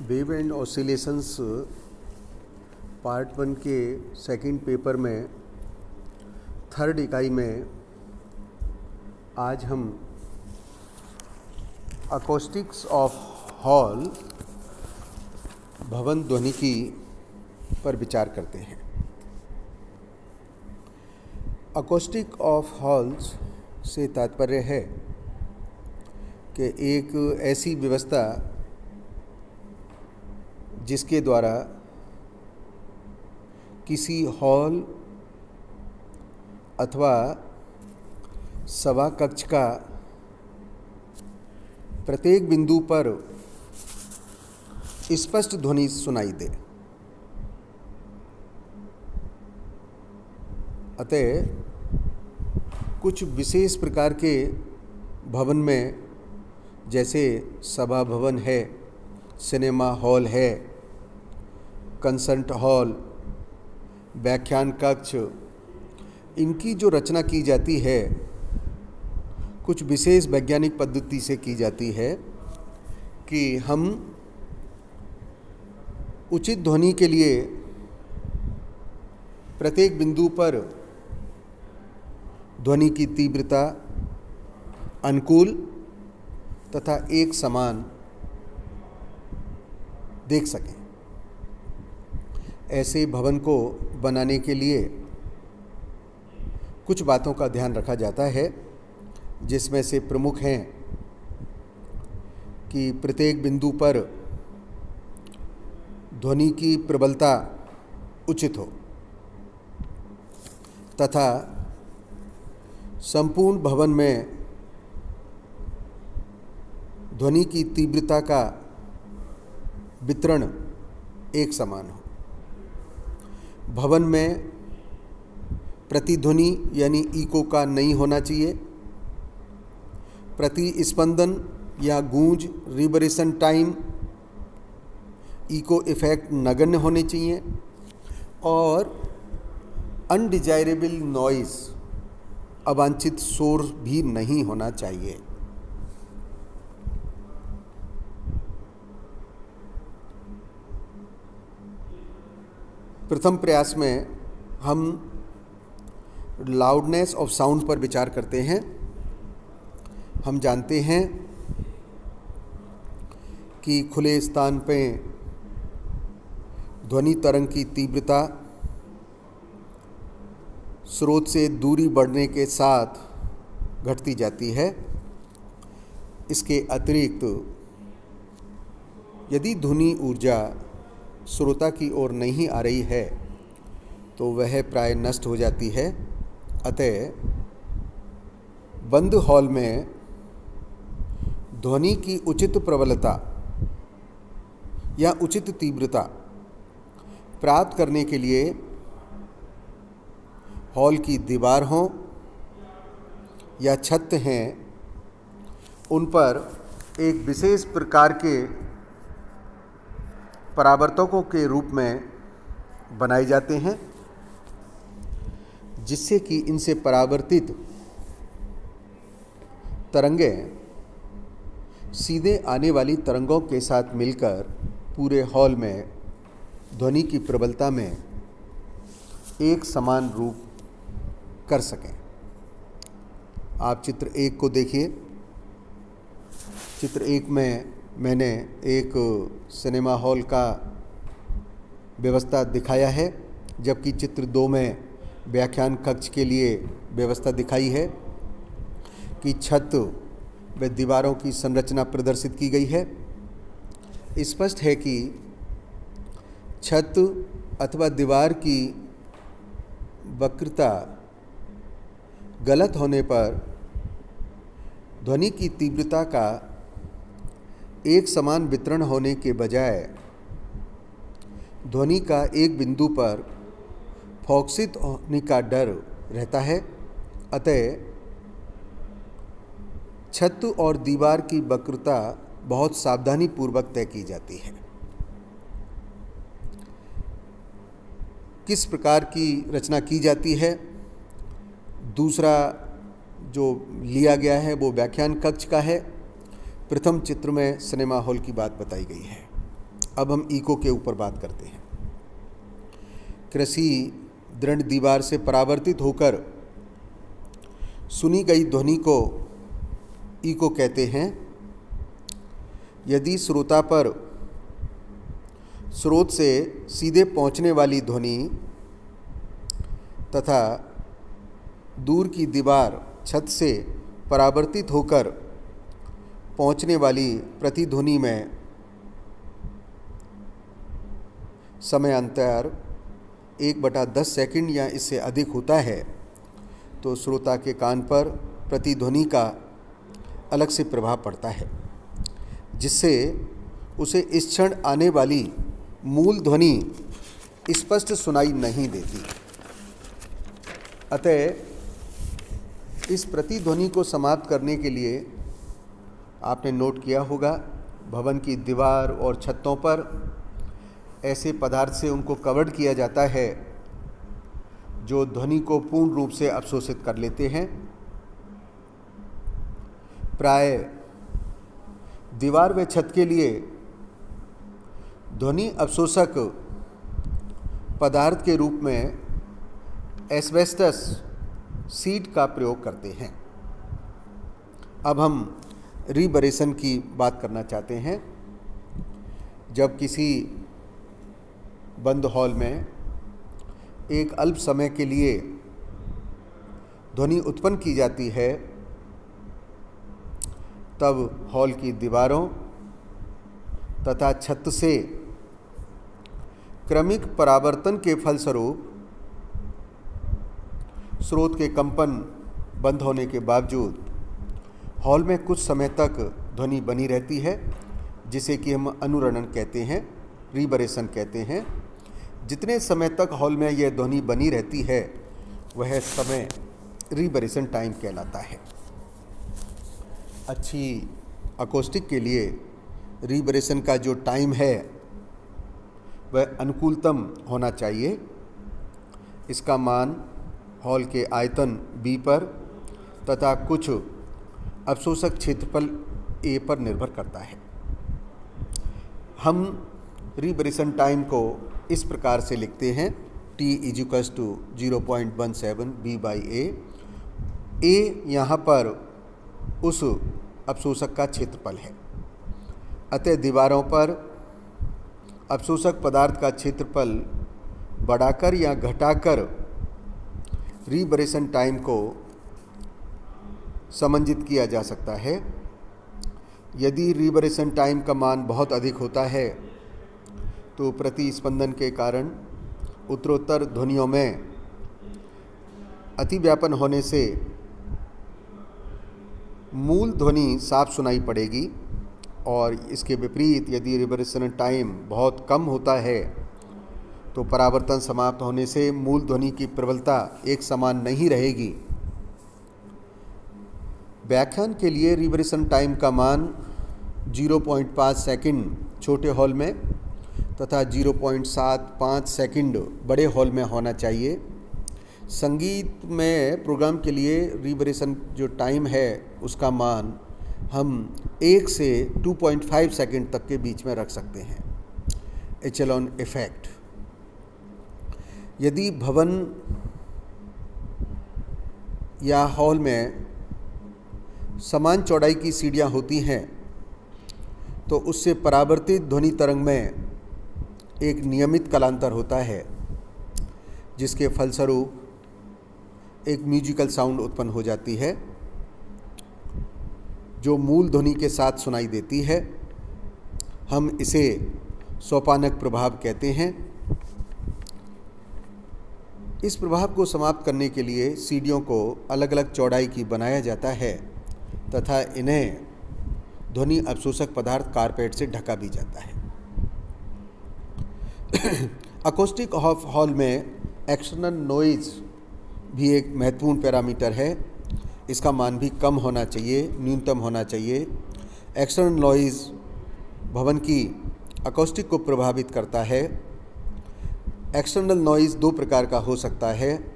Wave and oscillations part 1 के second paper में third इकाई में आज हम अकोस्टिक्स ऑफ हॉल भवन ध्वनिकी पर विचार करते हैं। अकोस्टिक ऑफ हॉल्स से तात्पर्य है कि एक ऐसी व्यवस्था जिसके द्वारा किसी हॉल अथवा सभा कक्ष का प्रत्येक बिंदु पर स्पष्ट ध्वनि सुनाई दे। अतः कुछ विशेष प्रकार के भवन में, जैसे सभा भवन है, सिनेमा हॉल है, कंसर्ट हॉल, व्याख्यान कक्ष, इनकी जो रचना की जाती है कुछ विशेष वैज्ञानिक पद्धति से की जाती है कि हम उचित ध्वनि के लिए प्रत्येक बिंदु पर ध्वनि की तीव्रता अनुकूल तथा एक समान देख सकें। ऐसे भवन को बनाने के लिए कुछ बातों का ध्यान रखा जाता है, जिसमें से प्रमुख हैं कि प्रत्येक बिंदु पर ध्वनि की प्रबलता उचित हो तथा संपूर्ण भवन में ध्वनि की तीव्रता का वितरण एक समान हो। भवन में प्रतिध्वनि यानी इको का नहीं होना चाहिए। प्रतिस्पंदन या गूंज रिवर्बरेशन टाइम, इको इफेक्ट नगण्य होने चाहिए और अनडिजायरेबल नॉइज़, अवांछित शोर भी नहीं होना चाहिए। प्रथम प्रयास में हम लाउडनेस ऑफ साउंड पर विचार करते हैं। हम जानते हैं कि खुले स्थान पे ध्वनि तरंग की तीव्रता स्रोत से दूरी बढ़ने के साथ घटती जाती है। इसके अतिरिक्त यदि ध्वनि ऊर्जा श्रोता की ओर नहीं आ रही है तो वह प्राय नष्ट हो जाती है। अतः बंद हॉल में ध्वनि की उचित प्रबलता या उचित तीव्रता प्राप्त करने के लिए हॉल की दीवार हो या छत हैं, उन पर एक विशेष प्रकार के परावर्तकों के रूप में बनाए जाते हैं, जिससे कि इनसे परावर्तित तरंगें सीधे आने वाली तरंगों के साथ मिलकर पूरे हॉल में ध्वनि की प्रबलता में एक समान रूप कर सकें। आप चित्र 1 को देखिए। चित्र 1 में मैंने एक सिनेमा हॉल का व्यवस्था दिखाया है, जबकि चित्र 2 में व्याख्यान कक्ष के लिए व्यवस्था दिखाई है कि छत व दीवारों की संरचना प्रदर्शित की गई है। स्पष्ट है कि छत अथवा दीवार की वक्रता गलत होने पर ध्वनि की तीव्रता का एक समान वितरण होने के बजाय ध्वनि का एक बिंदु पर फोकसित होने का डर रहता है। अतः छत और दीवार की वक्रता बहुत सावधानी पूर्वक तय की जाती है। किस प्रकार की रचना की जाती है? दूसरा जो लिया गया है वो व्याख्यान कक्ष का है। प्रथम चित्र में सिनेमा हॉल की बात बताई गई है। अब हम इको के ऊपर बात करते हैं। कृषि दृढ़ दीवार से परावर्तित होकर सुनी गई ध्वनि को इको कहते हैं। यदि श्रोता पर स्रोत से सीधे पहुंचने वाली ध्वनि तथा दूर की दीवार छत से परावर्तित होकर पहुंचने वाली प्रतिध्वनि में समय अंतर 1/10 सेकंड या इससे अधिक होता है तो श्रोता के कान पर प्रतिध्वनि का अलग से प्रभाव पड़ता है, जिससे उसे इस क्षण आने वाली मूल ध्वनि स्पष्ट सुनाई नहीं देती। अतः इस प्रतिध्वनि को समाप्त करने के लिए आपने नोट किया होगा, भवन की दीवार और छतों पर ऐसे पदार्थ से उनको कवर्ड किया जाता है जो ध्वनि को पूर्ण रूप से अवशोषित कर लेते हैं। प्राय दीवार व छत के लिए ध्वनि अवशोषक पदार्थ के रूप में एस्बेस्टस सीट का प्रयोग करते हैं। अब हम रिबरेशन की बात करना चाहते हैं। जब किसी बंद हॉल में एक अल्प समय के लिए ध्वनि उत्पन्न की जाती है, तब हॉल की दीवारों तथा छत से क्रमिक परावर्तन के फलस्वरूप स्रोत के कंपन बंद होने के बावजूद हॉल में कुछ समय तक ध्वनि बनी रहती है, जिसे कि हम अनुरणन कहते हैं, रिबरेशन कहते हैं। जितने समय तक हॉल में यह ध्वनि बनी रहती है वह समय रिबरेशन टाइम कहलाता है। अच्छी अकोस्टिक के लिए रिबरेशन का जो टाइम है वह अनुकूलतम होना चाहिए। इसका मान हॉल के आयतन B पर तथा कुछ अवशोषक क्षेत्रफल A पर निर्भर करता है। हम रिबरेशन टाइम को इस प्रकार से लिखते हैं, T = 0.17 B/A। A यहाँ पर उस अवशोषक का क्षेत्रफल है। अतः दीवारों पर अवशोषक पदार्थ का क्षेत्रफल बढ़ाकर या घटाकर रिबरेशन टाइम को समंजित किया जा सकता है। यदि रिबरेशन टाइम का मान बहुत अधिक होता है तो प्रतिस्पंदन के कारण उत्तरोत्तर ध्वनियों में अतिव्यापन होने से मूल ध्वनि साफ सुनाई पड़ेगी, और इसके विपरीत यदि रिबरेशन टाइम बहुत कम होता है तो परावर्तन समाप्त होने से मूल ध्वनि की प्रबलता एक समान नहीं रहेगी। व्याख्यान के लिए रिबरेशन टाइम का मान 0.5 सेकंड छोटे हॉल में तथा 0.75 सेकंड बड़े हॉल में होना चाहिए। संगीत में प्रोग्राम के लिए रिबरेशन जो टाइम है उसका मान हम 1 से 2.5 सेकंड तक के बीच में रख सकते हैं। Echelon effect. यदि भवन या हॉल में समान चौड़ाई की सीढ़ियाँ होती हैं तो उससे परावर्तित ध्वनि तरंग में एक नियमित कालांतर होता है, जिसके फलस्वरूप एक म्यूजिकल साउंड उत्पन्न हो जाती है जो मूल ध्वनि के साथ सुनाई देती है। हम इसे सोपानक प्रभाव कहते हैं। इस प्रभाव को समाप्त करने के लिए सीढ़ियों को अलग अलग चौड़ाई की बनाया जाता है तथा इन्हें ध्वनि अवशोषक पदार्थ कारपेट से ढका भी जाता है। अकोस्टिक हॉल में एक्सटर्नल नॉइज़ भी एक महत्वपूर्ण पैरामीटर है। इसका मान भी कम होना चाहिए, न्यूनतम होना चाहिए। एक्सटर्नल नॉइज़ भवन की अकोस्टिक को प्रभावित करता है। एक्सटर्नल नॉइज़ दो प्रकार का हो सकता है।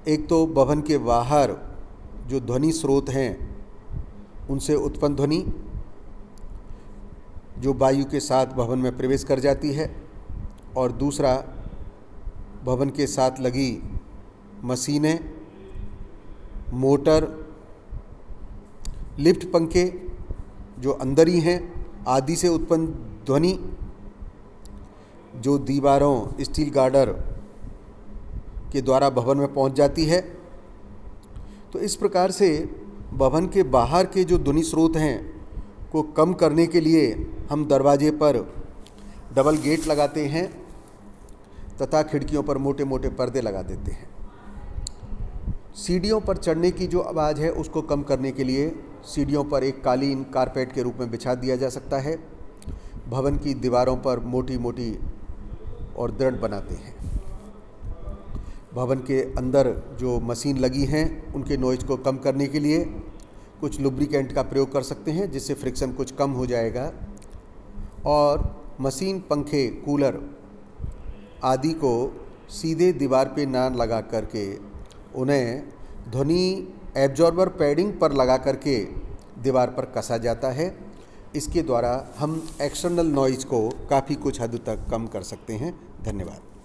एक तो भवन के बाहर जो ध्वनि स्रोत हैं उनसे उत्पन्न ध्वनि, जो वायु के साथ भवन में प्रवेश कर जाती है, और दूसरा भवन के साथ लगी मशीनें, मोटर, लिफ्ट, पंखे जो अंदर ही हैं आदि से उत्पन्न ध्वनि जो दीवारों, स्टील गार्डर के द्वारा भवन में पहुंच जाती है। तो इस प्रकार से भवन के बाहर के जो ध्वनि स्रोत हैं को कम करने के लिए हम दरवाजे पर डबल गेट लगाते हैं तथा खिड़कियों पर मोटे मोटे पर्दे लगा देते हैं। सीढ़ियों पर चढ़ने की जो आवाज़ है उसको कम करने के लिए सीढ़ियों पर एक कालीन कारपेट के रूप में बिछा दिया जा सकता है। भवन की दीवारों पर मोटी मोटी और दृढ़ बनाते हैं। भवन के अंदर जो मशीन लगी हैं उनके नॉइज़ को कम करने के लिए कुछ लुब्रिकेंट का प्रयोग कर सकते हैं, जिससे फ्रिक्शन कुछ कम हो जाएगा। और मशीन, पंखे, कूलर आदि को सीधे दीवार पे ना लगा करके उन्हें ध्वनि एब्जॉर्बर पैडिंग पर लगा करके दीवार पर कसा जाता है। इसके द्वारा हम एक्सटर्नल नॉइज़ को काफ़ी कुछ हद तक कम कर सकते हैं। धन्यवाद।